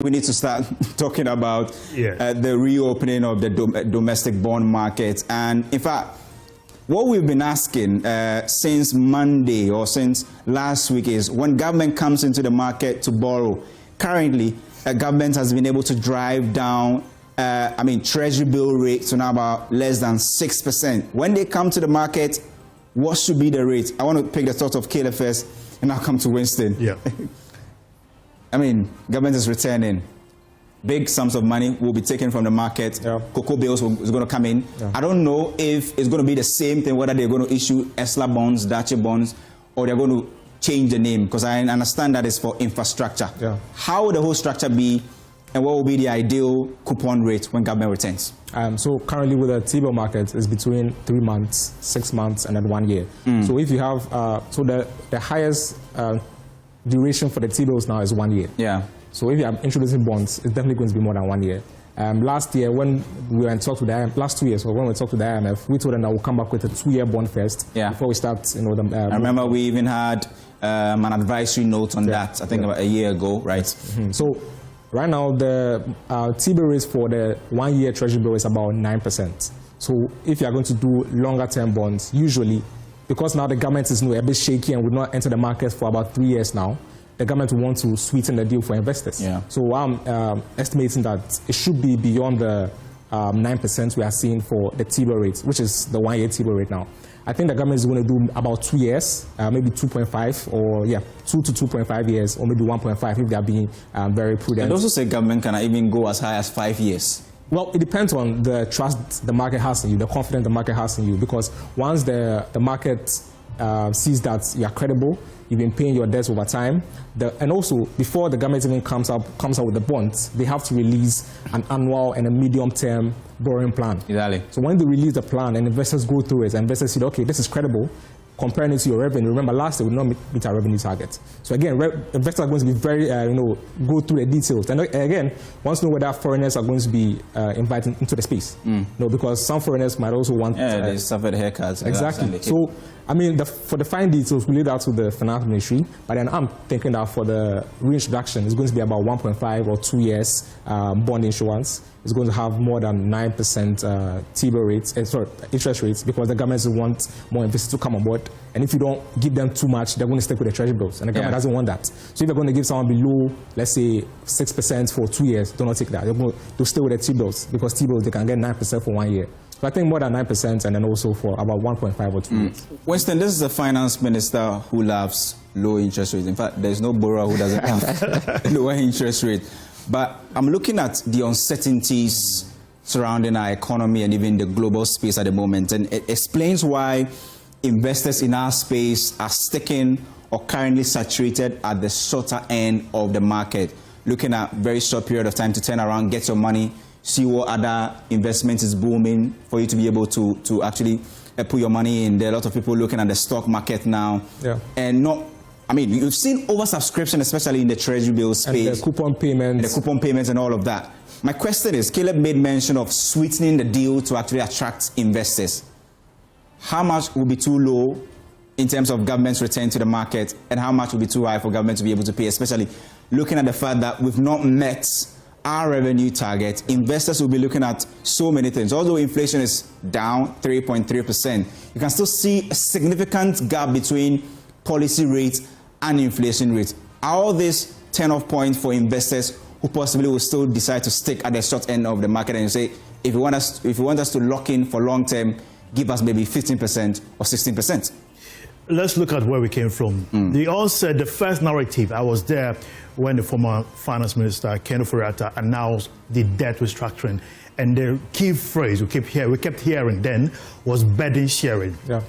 we need to start talking about the reopening of the domestic bond market. And in fact, what we've been asking since Monday or since last week is when government comes into the market to borrow, currently government has been able to drive down treasury bill rates to now about less than 6%. When they come to the market, what should be the rate? I want to pick the thought of Caleb first, and I'll come to Winston. Yeah. Government is returning. Big sums of money will be taken from the market. Yeah. Cocoa bills is going to come in. Yeah. I don't know if it's going to be the same thing, whether they're going to issue ESLA bonds, Dache bonds, or they're going to change the name, because I understand that it's for infrastructure. Yeah. How will the whole structure be, and what will be the ideal coupon rate when government returns? So currently with the T-bill market is between 3 months, 6 months, and then 1 year. So if you have, the highest duration for the T-bills now is 1 year. Yeah. So if you are introducing bonds, it's definitely going to be more than 1 year. Last year, when we were in talk with the IMF, last 2 years, when we talked to the IMF, we told them that we'll come back with a 2-year bond first before we start. I remember we even had an advisory note on that, I think about a year ago, right? So right now, the T-bill rate for the 1 year treasury bill is about 9%. So if you are going to do longer term bonds, usually, because now the government is a bit shaky and will not enter the market for about 3 years now, the government will want to sweeten the deal for investors. Yeah. So I'm estimating that it should be beyond the 9% we are seeing for the T-bill rate, which is the 1 year T-bill rate now. I think the government is going to do about 2 years, maybe 2.5, or 2 to 2.5 years, or maybe 1.5 if they are being very prudent. And also say government can even go as high as 5 years. Well, it depends on the trust the market has in you, the confidence the market has in you, because once the market sees that you are credible, you've been paying your debts over time, and also before the government even comes out with the bonds, they have to release an annual and a medium-term borrowing plan. Exactly. So when they release the plan and investors go through it, and investors say, okay, this is credible, comparing it to your revenue. Remember, last year we did not meet our revenue target. So again, investors are going to be very, go through the details. And again, once you know whether foreigners are going to be invited into the space. No, because some foreigners might also want. They suffered haircuts. Exactly. So, for the fine details, we leave that to the finance ministry. But then I'm thinking that for the reintroduction, it's going to be about 1.5 or 2 years bond issuance. It's going to have more than 9% T-bill rates, interest rates, because the government want more investors to come on board. And if you don't give them too much, they're going to stick with the treasury bills. And the government doesn't want that. So if you're going to give someone below, let's say, 6% for 2 years, do not take that. They'll stay with the T-bills, because T-bills, they can get 9% for 1 year. So I think more than 9%, and then also for about 1.5 or 2 years. Winston, this is the finance minister who loves low interest rates. In fact, there's no borrower who doesn't have lower interest rate. But I'm looking at the uncertainties surrounding our economy and even the global space at the moment. And it explains why investors in our space are sticking or currently saturated at the shorter end of the market, looking at very short period of time to turn around, get your money, see what other investment is booming for you to be able to actually put your money in. There are a lot of people looking at the stock market now. Yeah. And you've seen oversubscription, especially in the treasury bill space. And the coupon payments. And the coupon payments and all of that. My question is, Caleb made mention of sweetening the deal to actually attract investors. How much will be too low in terms of government's return to the market, and how much will be too high for government to be able to pay, especially looking at the fact that we've not met our revenue target? Investors will be looking at so many things. Although inflation is down 3.3%, you can still see a significant gap between policy rates and inflation rates. All this turn-off point for investors who possibly will still decide to stick at the short end of the market and say, if you want us to lock in for long term, give us maybe 15% or 16%. Let's look at where we came from. The onset, the first narrative, I was there when the former finance minister, Ken Ofori-Atta, announced the debt restructuring. And the key phrase we kept hearing then was burden sharing. Yeah.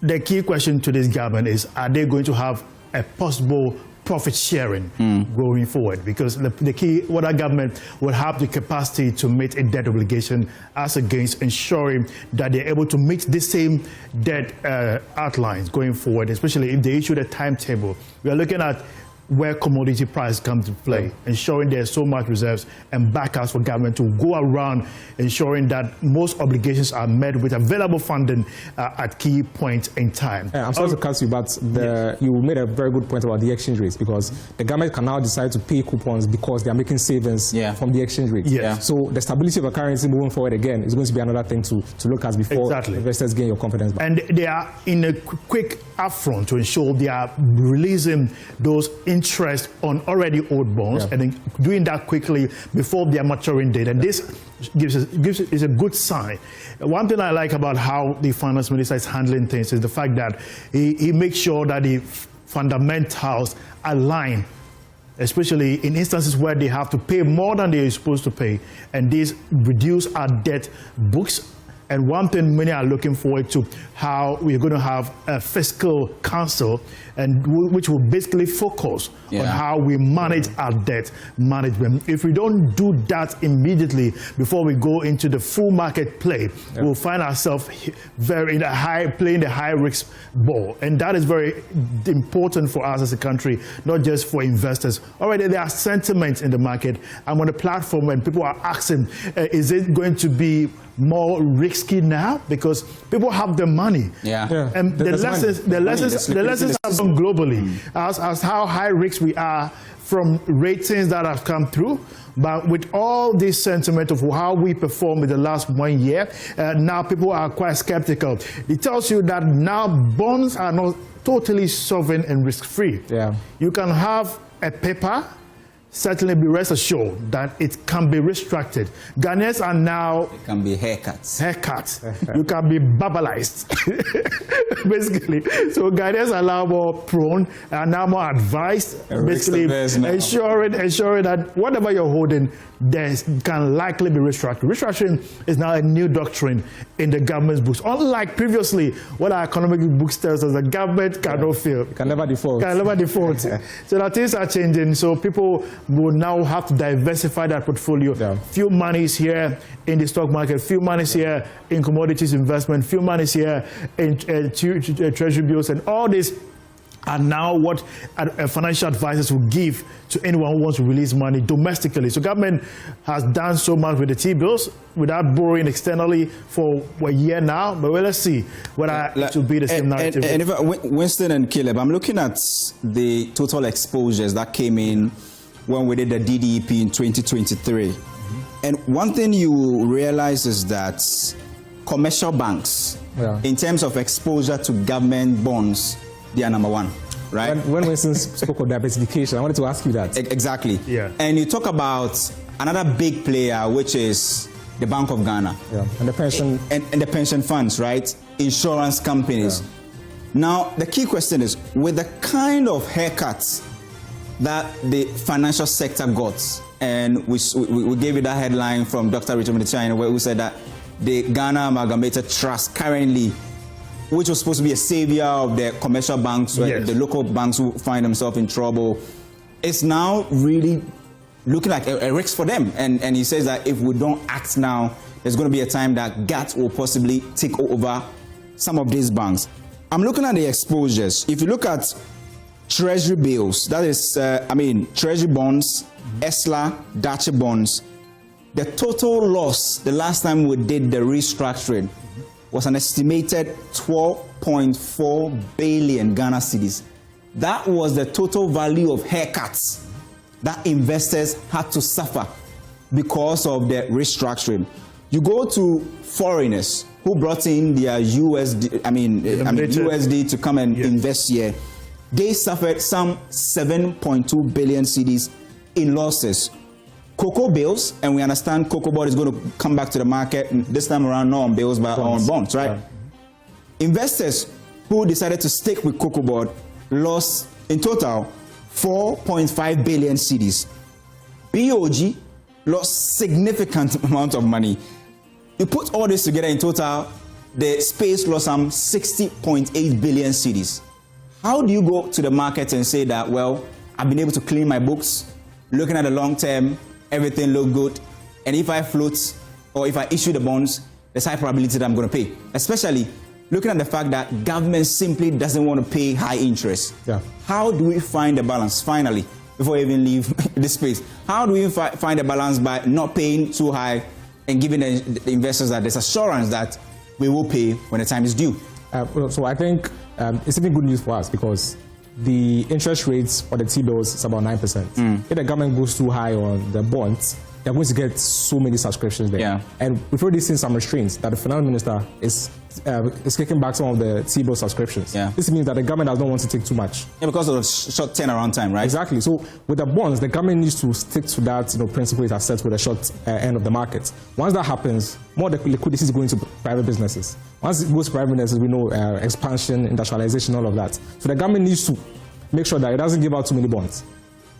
The key question to this government is, are they going to have a possible profit sharing going forward? Because the key, whether government will have the capacity to meet a debt obligation as against ensuring that they're able to meet the same debt outlines going forward, especially if they issue a timetable. We are looking at where commodity price comes to play, ensuring there's so much reserves and backouts for government to go around ensuring that most obligations are met with available funding at key points in time. I'm sorry to cut you, but you made a very good point about the exchange rates, because the government can now decide to pay coupons because they are making savings from the exchange rate. So the stability of a currency moving forward again is going to be another thing to look at before investors gain your confidence back. And they are in a quick upfront to ensure they are releasing those interest on already owed bonds and then doing that quickly before their maturing date. And this is a good sign. One thing I like about how the finance minister is handling things is the fact that he makes sure that the fundamentals align, especially in instances where they have to pay more than they are supposed to pay, and this reduce our debt books. And one thing many are looking forward to, how we're going to have a fiscal council, and which will basically focus on how we manage our debt management. If we don't do that immediately before we go into the full market play, we'll find ourselves playing the high risk ball. And that is very important for us as a country, not just for investors. Already there are sentiments in the market. I'm on the platform and people are asking, is it going to be more risky now, because people have the money? And the lessons have gone globally as how high risk we are from ratings that have come through. But with all this sentiment of how we performed in the last 1 year, now people are quite skeptical. It tells you that now bonds are not totally sovereign and risk-free. You can have a paper, certainly be rest assured that it can be restructured. Ghanaians are now... It can be haircuts. You can be bubblized, basically. So Ghanaians are now more prone, are now more advised, basically ensuring that whatever you're holding, there can likely be restructured. Restructuring is now a new doctrine in the government's books. Unlike previously, what our economic books tells us, the government cannot fail. It can never default. So that things are changing. So people will now have to diversify that portfolio. Few monies here in the stock market, few monies here in commodities investment, few monies here in treasury bills, and all this are now what financial advisors will give to anyone who wants to release money domestically. So government has done so much with the T-bills without borrowing externally for a year now, but let's see whether it will be the same narrative. And if Winston and Caleb, I'm looking at the total exposures that came in when we did the DDEP in 2023. And one thing you realize is that commercial banks, in terms of exposure to government bonds, they are number one, right? When Winston spoke of diversification, I wanted to ask you that. Exactly. And you talk about another big player, which is the Bank of Ghana. And the pension... And the pension funds, right? Insurance companies. Now, the key question is, with the kind of haircuts that the financial sector got, and we gave you that headline from Dr. Richard Mutichai, where we said that the Ghana Amalgamated Trust currently, which was supposed to be a savior of the commercial banks, the local banks who find themselves in trouble, is now really looking like a risk for them. And he says that if we don't act now, there's going to be a time that GATT will possibly take over some of these banks. I'm looking at the exposures. If you look at treasury bills, that is, treasury bonds, ESLA, Dache bonds, the total loss the last time we did the restructuring was an estimated 12.4 billion Ghana cedis. That was the total value of haircuts that investors had to suffer because of the restructuring. You go to foreigners who brought in their USD, USD to come and invest here. They suffered some 7.2 billion cedis in losses. Cocoa bills, and we understand Cocoa Board is going to come back to the market this time around, not on bills but on bonds, right? Investors who decided to stick with Cocoa Board lost in total 4.5 billion cedis. BOG lost significant amount of money. You put all this together in total, the space lost some 60.8 billion cedis. How do you go to the market and say that, well, I've been able to clean my books, looking at the long term, everything look good, and if I float or if I issue the bonds, there's high probability that I'm going to pay. Especially looking at the fact that government simply doesn't want to pay high interest, Yeah. how do we find a balance, finally, before we even leave this space? How do we find a balance by not paying too high and giving the investors that there's assurance that we will pay when the time is due? So I think it's even good news for us because the interest rates for the T-bills is about 9%. If the government goes too high on the bonds, they're going to get so many subscriptions there. Yeah. And we've already seen some restraints that the finance minister is kicking back some of the T-bill subscriptions. Yeah. This means that the government does not want to take too much. Yeah, because of the short turnaround time, right? Exactly. So with the bonds, the government needs to stick to that principle it has set with the short end of the market. Once that happens, more liquidity is going to private businesses. Once it goes to private businesses, we know expansion, industrialization, all of that. So the government needs to make sure that it doesn't give out too many bonds.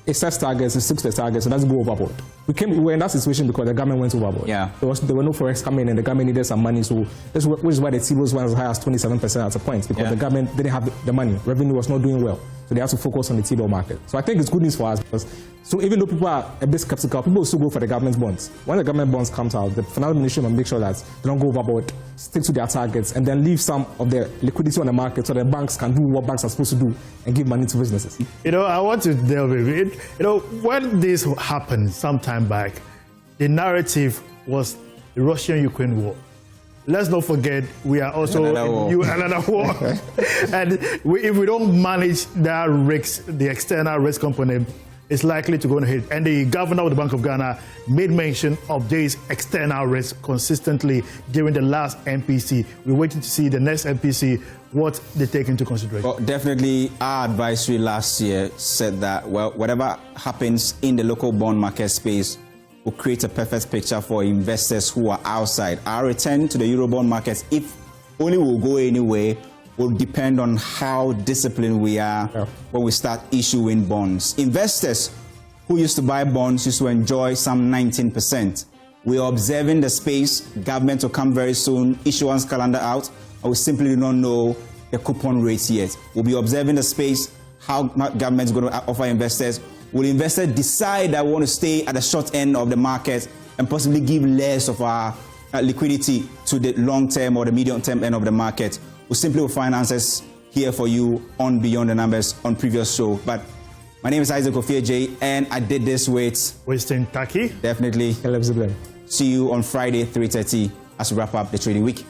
It sets targets, it sticks to the targets, so it doesn't go overboard. We were in that situation because the government went overboard. Yeah. There were no forex coming in, and the government needed some money, so which is why the T-bills went as high as 27% at a point, because the government didn't have the money. Revenue was not doing well, so they have to focus on the T-bill market. So I think it's good news for us because, so even though people are a bit skeptical, people will still go for the government bonds. When the government bonds comes out, the finance ministry will make sure that they don't go overboard, stick to their targets, and then leave some of the liquidity on the market so the banks can do what banks are supposed to do and give money to businesses. I want to delve in. When this happened some time back, the narrative was the Russian-Ukraine war. Let's not forget, we are also in another war. And if we don't manage that risk, the external risk component, it's likely to go on ahead. And the governor of the Bank of Ghana made mention of this external risk consistently during the last MPC. We're waiting to see the next MPC, what they take into consideration. Well, definitely, our advisory last year said that, well, whatever happens in the local bond market space will create a perfect picture for investors who are outside. Our return to the Eurobond markets, if only will go anywhere, will depend on how disciplined we are when we start issuing bonds. Investors who used to buy bonds used to enjoy some 19%. We are observing the space. Government will come very soon, issuance calendar out, and we simply do not know the coupon rates yet. We'll be observing the space, how government is going to offer investors. Will investors decide that we want to stay at the short end of the market and possibly give less of our liquidity to the long-term or the medium-term end of the market? We simply will find answers here for you on Beyond the Numbers on previous show. But my name is Isaac Ofie-Adjei, and I did this with Winston Taki. Definitely. Caleb Ziblen. See you on Friday, 3:30 as we wrap up the trading week.